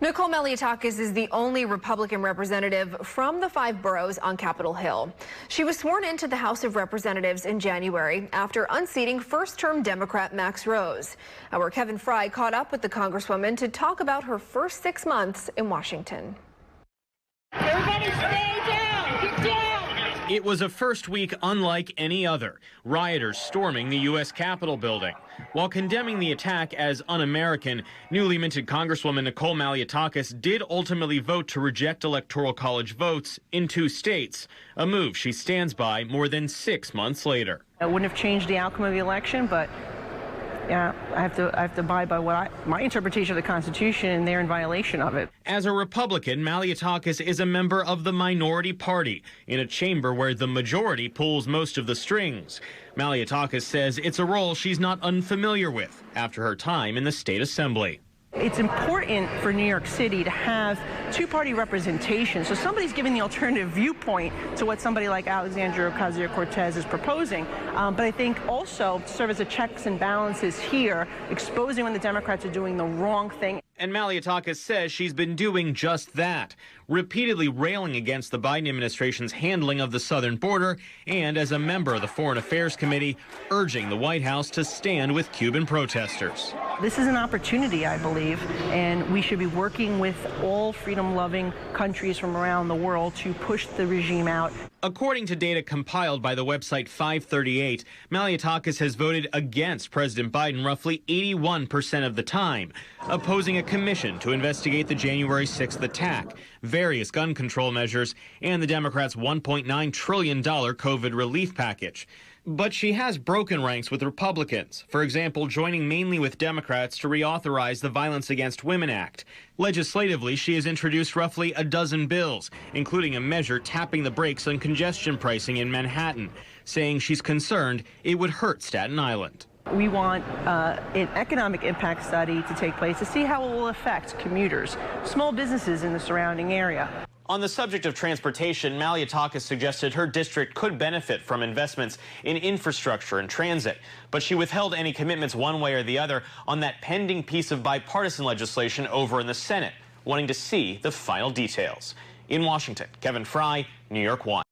Nicole Malliotakis is the only Republican representative from the 5 boroughs on Capitol Hill. She was sworn into the House of Representatives in January after unseating first-term Democrat Max Rose. Our Kevin Frey caught up with the Congresswoman to talk about her first 6 months in Washington. Everybody stay down! Get down! It was a first week unlike any other. Rioters storming the U.S. Capitol building. While condemning the attack as un-American, newly minted Congresswoman Nicole Malliotakis did ultimately vote to reject Electoral College votes in 2 states, a move she stands by more than 6 months later. I wouldn't have changed the outcome of the election, but yeah, I have to abide by my interpretation of the Constitution, and they're in violation of it. As a Republican, Malliotakis is a member of the minority party in a chamber where the majority pulls most of the strings. Malliotakis says it's a role she's not unfamiliar with after her time in the state assembly. It's important for New York City to have 2-party representation, so somebody's giving the alternative viewpoint to what somebody like Alexandria Ocasio-Cortez is proposing. But I think also serve as a checks and balances here, exposing when the Democrats are doing the wrong thing. And Malliotakis says she's been doing just that, repeatedly railing against the Biden administration's handling of the southern border, and as a member of the Foreign Affairs Committee, urging the White House to stand with Cuban protesters. This is an opportunity, I believe, and we should be working with all freedom-loving countries from around the world to push the regime out. According to data compiled by the website 538, Malliotakis has voted against President Biden roughly 81% of the time, opposing a commission to investigate the January 6th attack, various gun control measures, and the Democrats' $1.9 trillion COVID relief package. But she has broken ranks with Republicans, for example, joining mainly with Democrats to reauthorize the Violence Against Women Act. Legislatively, she has introduced roughly a dozen bills, including a measure tapping the brakes on congestion pricing in Manhattan, saying she's concerned it would hurt Staten Island. We want an economic impact study to take place to see how it will affect commuters, small businesses in the surrounding area. On the subject of transportation, Malliotakis suggested her district could benefit from investments in infrastructure and transit, but she withheld any commitments one way or the other on that pending piece of bipartisan legislation over in the Senate, wanting to see the final details. In Washington, Kevin Frey, New York 1.